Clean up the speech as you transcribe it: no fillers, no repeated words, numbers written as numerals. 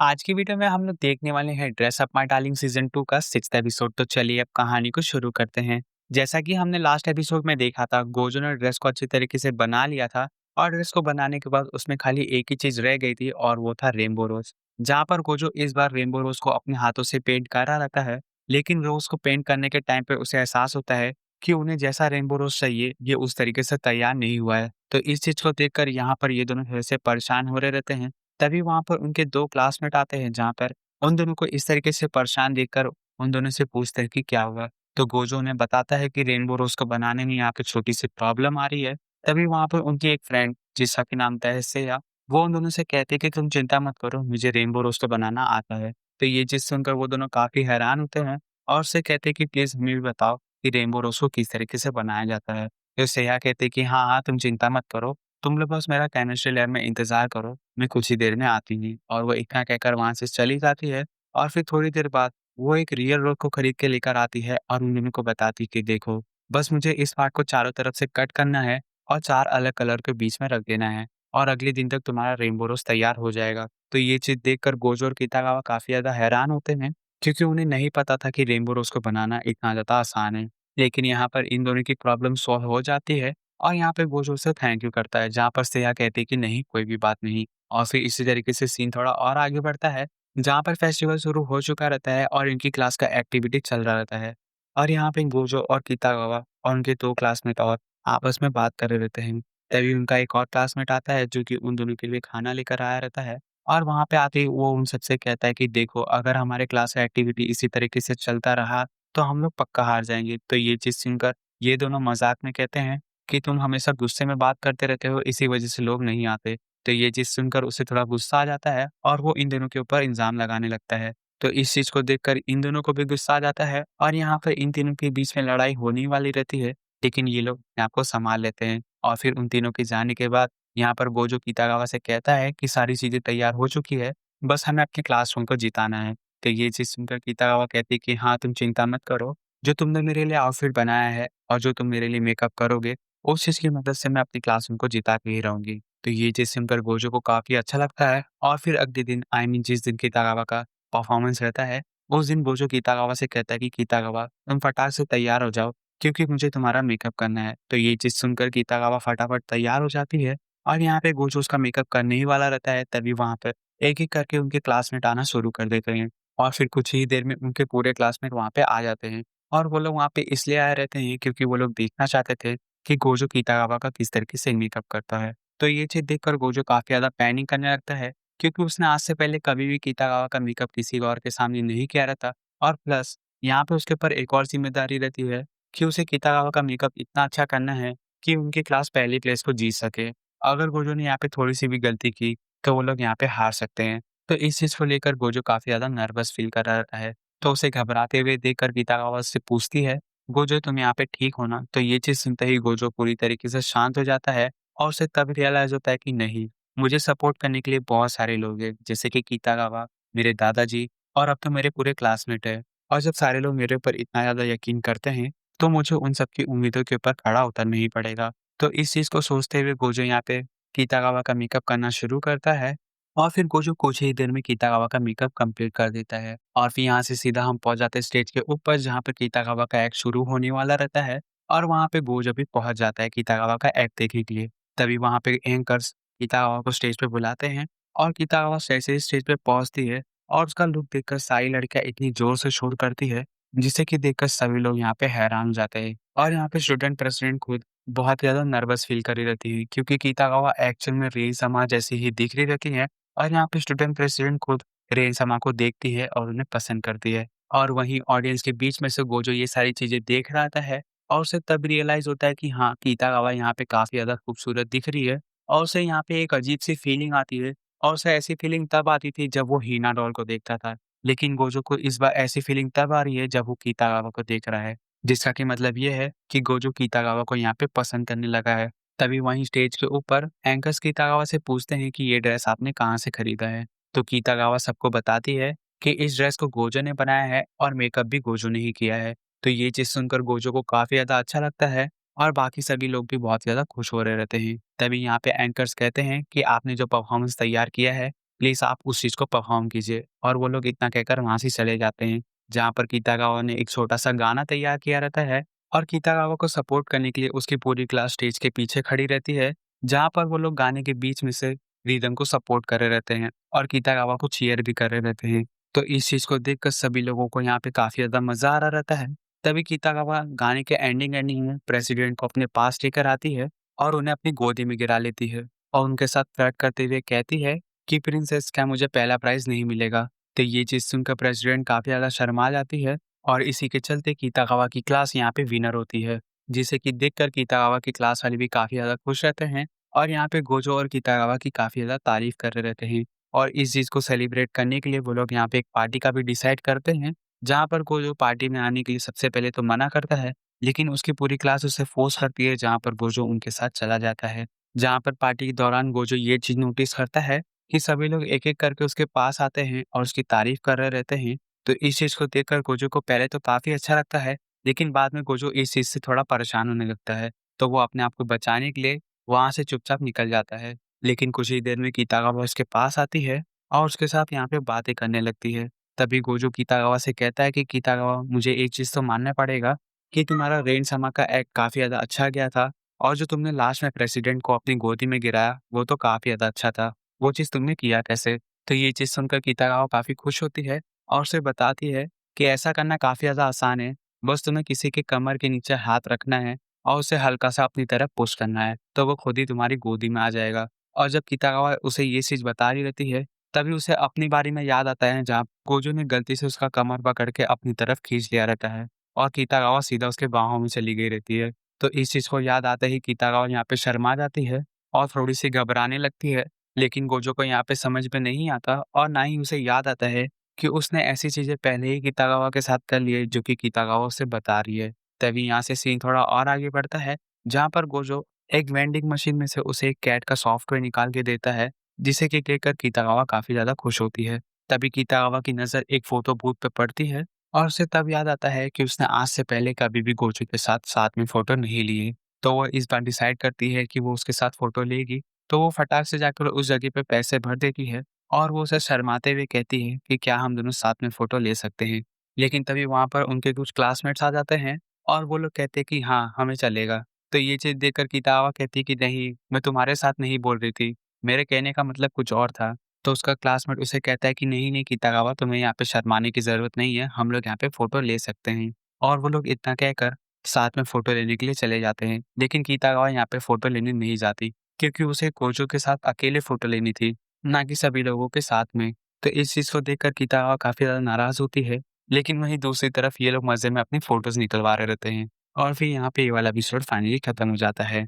आज की वीडियो में हम लोग देखने वाले हैं dress up my darling season 2 का 6th एपिसोड। तो चलिए अब कहानी को शुरू करते हैं। जैसा कि हमने लास्ट एपिसोड में देखा था, गोजो ने ड्रेस को अच्छी तरीके से बना लिया था और ड्रेस को बनाने के बाद उसमें खाली एक ही चीज रह गई थी और वो था रेनबो रोज। जहाँ पर गोजो इस बार रेनबो रोज को अपने हाथों से पेंट कर रहा रहता है, लेकिन रोज को पेंट करने के टाइम पे उसे एहसास होता है कि उन्हें जैसा रेनबो रोज चाहिए ये उस तरीके से तैयार नहीं हुआ है। तो इस चीज को देखकर यहाँ पर ये दोनों थोड़े से परेशान हो रहे रहते हैं। तभी वहाँ पर उनके 2 क्लासमेट आते हैं, जहाँ पर उन दोनों को इस तरीके से परेशान देखकर उन दोनों से पूछते हैं कि क्या हुआ? तो गोजो उन्हें बताता है कि रेनबो रोज़ को बनाने में यहाँ पे छोटी-सी प्रॉब्लम आ रही है। तभी वहाँ पर उनकी एक फ्रेंड, जिसका कि नाम था सेया, वो उन दोनों से कहती है कि तुम चिंता मत करो, मुझे रेनबो रोज़ तो बनाना आता है। तो ये चीज़ सुनकर वो दोनों काफ़ी हैरान होते हैं और उससे कहते हैं कि प्लीज़ हमें भी बताओ कि रेनबो रोज़ को किस तरीके से बनाया जाता है? तो सेया कहती है कि हाँ, हाँ, तुम चिंता मत करो, तुम लोग बस मेरा केमिस्ट्री लैब में इंतज़ार करो, मैं कुछ ही देर में आती हूँ। और वो इतना कहकर वहाँ से चली जाती है और फिर थोड़ी देर बाद वो एक रियल रोड को खरीद के लेकर आती है और उन दोनों को बताती है कि देखो, बस मुझे इस पार्ट को चारों तरफ से कट करना है और 4 अलग कलर के बीच में रख देना है और अगले दिन तक तुम्हारा रेनबो रोज़ तैयार हो जाएगा। तो ये चीज़ देखकर गोजो और कितागावा काफ़ी ज़्यादा हैरान होते हैं, क्योंकि उन्हें नहीं पता था कि रेनबो रोज़ को बनाना इतना ज़्यादा आसान है। लेकिन यहाँ पर इन दोनों की प्रॉब्लम सॉल्व हो जाती है और यहाँ पे गोजो उसे थैंक यू करता है, जहाँ पर सेया कहती है कि नहीं, कोई भी बात नहीं। और फिर इसी तरीके से सीन थोड़ा और आगे बढ़ता है, जहाँ पर फेस्टिवल शुरू हो चुका रहता है और इनकी क्लास का एक्टिविटी चल रहा रहता है। और यहाँ पे गोजो और कितागावा और उनके 2 क्लासमेट और आपस में बात कर रहे रहते हैं। तभी उनका एक और क्लासमेट आता है, जो कि उन दोनों के लिए खाना लेकर आया रहता है और वहाँ पे आते ही वो उन सबसे कहता है कि देखो, अगर हमारे क्लास का एक्टिविटी इसी तरीके से चलता रहा, तो हम लोग पक्का हार जाएँगे। तो ये चीज़ सुनकर ये दोनों मज़ाक में कहते हैं कि तुम हमेशा गुस्से में बात करते रहते हो, इसी वजह से लोग नहीं आते। तो ये चीज़ सुनकर उसे थोड़ा गुस्सा आ जाता है और वो इन दोनों के ऊपर इल्ज़ाम लगाने लगता है। तो इस चीज़ को देखकर इन दोनों को भी गुस्सा आ जाता है और यहाँ पर इन तीनों के बीच में लड़ाई होने ही वाली रहती है, लेकिन ये लोग अपने आप को सँभाल लेते हैं। और फिर उन तीनों के जाने के बाद यहाँ पर गोजो कितागावा से कहता है कि सारी चीज़ें तैयार हो चुकी है, बस हमें अपने क्लासरूम को जिताना है। तो ये चीज़ सुनकर कितागावा कहती है कि हाँ, तुम चिंता मत करो, जो तुमने मेरे लिए आउटफिट बनाया है और जो तुम मेरे लिए मेकअप करोगे, उस चीज़ की मदद से मैं अपनी क्लास उनको जिता के ही रहूँगी। तो ये चीज़ सुनकर गोजो को काफ़ी अच्छा लगता है और फिर अगले दिन, आई मीन जिस दिन कितागावा का परफॉर्मेंस रहता है, उस दिन गोजो कितागावा से कहता है कि कितागावा, तुम फटाक से तैयार हो जाओ, क्योंकि मुझे तुम्हारा मेकअप करना है। तो ये चीज़ सुनकर कितागावा फटाफट तैयार हो जाती है और यहाँ पे गोजो उसका मेकअप करने ही वाला रहता है, तभी वहाँ पे एक-एक करके उनके क्लासमेट आना शुरू कर देते हैं और फिर कुछ ही देर में उनके पूरे क्लासमेट वहाँ पे आ जाते हैं। और वो लोग वहाँ पे इसलिए आए रहते हैं क्योंकि वो लोग देखना चाहते थे कि गोजो कितागावा का किस तरीके से मेकअप करता है। तो ये चीज़ देखकर गोजो काफ़ी ज़्यादा पैनिक करने लगता है, क्योंकि उसने आज से पहले कभी भी कितागावा का मेकअप किसी और के सामने नहीं किया रहता और प्लस यहाँ पे उसके ऊपर एक और ज़िम्मेदारी रहती है कि उसे कितागावा का मेकअप इतना अच्छा करना है कि उनकी क्लास पहली प्लेस को जीत सके। अगर गोजो ने यहाँ पे थोड़ी-सी भी गलती की, तो वो लोग यहाँ पे हार सकते हैं। तो इस चीज़ को लेकर गोजो काफ़ी ज़्यादा नर्वस फ़ील कर रहा है। तो उसे घबराते हुए देखकर कितागावा उससे पूछती है, "गोजो, तुम यहाँ पे ठीक हो ना?" तो ये चीज़ सुनते ही गोजो पूरी तरीके से शांत हो जाता है और उसे तब रियलाइज़ होता है कि नहीं, मुझे सपोर्ट करने के लिए बहुत सारे लोग हैं, जैसे कि कितागावा, मेरे दादाजी और अब तो मेरे पूरे क्लासमेट हैं। और जब सारे लोग मेरे ऊपर इतना ज़्यादा यकीन करते हैं, तो मुझे उन सबकी उम्मीदों के ऊपर खड़ा उतरना ही पड़ेगा। तो इस चीज़ को सोचते हुए गोजो यहाँ पे कितागावा का मेकअप करना शुरू करता है और फिर गोजो कुछ ही देर में कितागावा का मेकअप कंप्लीट कर देता है और फिर यहाँ से सीधा हम पहुँच जाते हैं स्टेज के ऊपर, जहाँ पे कितागावा का एक्ट शुरू होने वाला रहता है और वहाँ पे गोजो भी पहुँच जाता है कितागावा का एक्ट देखने के लिए। तभी वहाँ पे एंकर्स कितागावा को स्टेज पे बुलाते हैं और कितागावा जैसे ही स्टेज पे पहुँचती है और उसका लुक देखकर सारी लड़कियाँ इतनी ज़ोर से शोर करती है, जिसे कि देखकर सभी लोग यहाँ पे हैरान हो जाते हैं और यहाँ पे स्टूडेंट प्रेसिडेंट खुद बहुत ज़्यादा नर्वस फ़ील कर रही रहती है, क्योंकि कितागावा एक्चुअल में रेन-समा जैसी ही दिख रही रहती है और यहाँ पे स्टूडेंट प्रेसिडेंट खुद रेन-समा को देखती है और उन्हें पसंद करती है। और वहीं ऑडियंस के बीच में से गोजो ये सारी चीज़ें देख रहा था है और उसे तब रियलाइज़ होता है कि हाँ, कितागावा यहाँ पे काफ़ी ज़्यादा खूबसूरत दिख रही है और उसे यहाँ पे एक अजीब-सी फीलिंग आती है और उसे ऐसी फीलिंग तब आती थी जब वो हीना डॉल को देखता था। लेकिन गोजो को इस बार ऐसी फीलिंग तब आ रही है जब वो कितागावा को देख रहा है, जिसका कि मतलब ये है कि गोजो कितागावा को यहाँ पे पसंद करने लगा है। तभी वहीं स्टेज के ऊपर एंकर्स कितागावा से पूछते हैं कि ये ड्रेस आपने कहाँ से खरीदा है? तो कितागावा सबको बताती है कि इस ड्रेस को गोजो ने बनाया है और मेकअप भी गोजो ने ही किया है। तो ये चीज़ सुनकर गोजो को काफ़ी ज़्यादा अच्छा लगता है और बाकी सभी लोग भी बहुत ज़्यादा खुश हो रहे रहते हैं। तभी यहाँ पे एंकर्स कहते हैं कि आपने जो परफॉर्मेंस तैयार किया है, प्लीज़ आप उस चीज़ को परफ़ॉर्म कीजिए। और वो लोग इतना कहकर वहाँ से चले जाते हैं, जहाँ पर कितागावा ने एक छोटा-सा गाना तैयार किया रहता है और कितागावा को सपोर्ट करने के लिए उसकी पूरी क्लास स्टेज के पीछे खड़ी रहती है, जहाँ पर वो लोग गाने के बीच में से रिदम को सपोर्ट कर रहे रहते हैं और कितागावा को चीयर भी कर रहे रहते हैं। तो इस चीज़ को देखकर सभी लोगों को यहाँ पे काफ़ी ज़्यादा मज़ा आ रहा रहता है। तभी कितागावा गाने के एंडिंग में प्रेसिडेंट को अपने पास लेकर आती है और उन्हें अपनी गोदी में गिरा लेती है और उनके साथ फ्लर्ट करते हुए कहती है कि प्रिंसेस, क्या मुझे पहला प्राइज़ नहीं मिलेगा? तो ये चीज़ सुनकर प्रेसिडेंट काफ़ी ज़्यादा शर्मा जाती है और इसी के चलते कितागावा की क्लास यहाँ पे विनर होती है, जिसे कि देखकर कितागावा की क्लास वाले भी काफ़ी ज़्यादा खुश रहते हैं और यहाँ पे गोजो और कितागावा की काफ़ी ज़्यादा तारीफ़ कर रहे रहते हैं। और इस चीज़ को सेलिब्रेट करने के लिए वो लोग यहाँ पे एक पार्टी का भी डिसाइड करते हैं, जहाँ पर गोजो पार्टी में आने के लिए सबसे पहले तो मना करता है, लेकिन उसकी पूरी क्लास उसे फ़ोर्स करती है, जहाँ पर गोजो उनके साथ चला जाता है। जहाँ पर पार्टी के दौरान गोजो ये चीज़ नोटिस करता है कि सभी लोग एक-एक करके उसके पास आते हैं और उसकी तारीफ़ कर रहे रहते हैं। तो इस चीज़ को देखकर गोजो को पहले तो काफ़ी अच्छा लगता है, लेकिन बाद में गोजो इस चीज़ से थोड़ा परेशान होने लगता है। तो वो अपने आप को बचाने के लिए वहाँ से चुपचाप निकल जाता है। लेकिन कुछ ही देर में कितागावा उसके पास आती है और उसके साथ यहाँ पे बातें करने लगती है। तभी गोजो कितागावा से कहता है कि कितागावा, मुझे एक चीज़ तो मानना पड़ेगा कि तुम्हारा रेन-समा का एक्ट काफ़ी ज़्यादा अच्छा गया था और जो तुमने लास्ट में प्रेसिडेंट को अपनी गोदी में गिराया, वो तो काफ़ी ज़्यादा अच्छा था। वो चीज़ तुमने किया कैसे? तो ये चीज़ सुनकर कितागावा काफ़ी खुश होती है और उसे बताती है कि ऐसा करना काफ़ी ज़्यादा आसान है। बस तुम्हें किसी के कमर के नीचे हाथ रखना है और उसे हल्का-सा अपनी तरफ पुश करना है, तो वो खुद ही तुम्हारी गोदी में आ जाएगा। और जब कितागावा उसे ये चीज़ बता रही रहती है, तभी उसे अपनी बारे में याद आता है, जहाँ गोजो ने गलती से उसका कमर पकड़ के अपनी तरफ खींच लिया रहता है और कितागावा सीधा उसके बाहों में चली गई रहती है। तो इस चीज़ को याद आते ही कितागावा यहाँ पे शर्मा जाती है और थोड़ी-सी घबराने लगती है। लेकिन गोजो को यहाँ पे समझ में नहीं आता और ना ही उसे याद आता है कि उसने ऐसी चीज़ें पहले ही कितागावा के साथ कर ली है, जो कि कितागावा उसे बता रही है। तभी यहाँ से सीन थोड़ा और आगे बढ़ता है, जहाँ पर गोजो एक वेंडिंग मशीन में से उसे एक कैट का सॉफ्टवेयर निकाल के देता है, जिसे कि देखकर कितागावा काफ़ी ज़्यादा खुश होती है। तभी कितागावा की नज़र एक फ़ोटो बूथ पे पड़ती है और उसे तब याद आता है कि उसने आज से पहले कभी भी गोजो के साथ साथ में फ़ोटो नहीं ली है। तो वो इस बार डिसाइड करती है कि वो उसके साथ फ़ोटो लेगी, तो वो फटाक से जाकर उस जगह पे पैसे भर देती है और वो उसे शर्माते हुए कहती है कि क्या हम दोनों साथ में फ़ोटो ले सकते हैं? लेकिन तभी वहाँ पर उनके कुछ क्लासमेट्स आ जाते हैं और वो लोग कहते हैं कि हाँ, हमें चलेगा। तो ये चीज़ देखकर किताबा कहती है कि नहीं, मैं तुम्हारे साथ नहीं बोल रही थी, मेरे कहने का मतलब कुछ और था। तो उसका क्लासमेट उसे कहता है कि नहीं, नहीं कितागावा, तुम्हें यहाँ पे शर्माने की ज़रूरत नहीं है, हम लोग यहाँ पे फ़ोटो ले सकते हैं। और वो लोग इतना कहकर साथ में फ़ोटो लेने के लिए चले जाते हैं। लेकिन कितागावा यहाँ पे फ़ोटो लेने नहीं जाती, क्योंकि उसे कोजो के साथ अकेले फ़ोटो लेनी थी, ना कि सभी लोगों के साथ में। तो इस चीज़ को देखकर कितागावा काफ़ी ज़्यादा नाराज़ होती है, लेकिन वहीं दूसरी तरफ ये लोग मज़े में अपनी फ़ोटोज़ निकलवा रहे रहते हैं। और फिर यहाँ पे ये वाला एपिसोड फाइनली खत्म हो जाता है।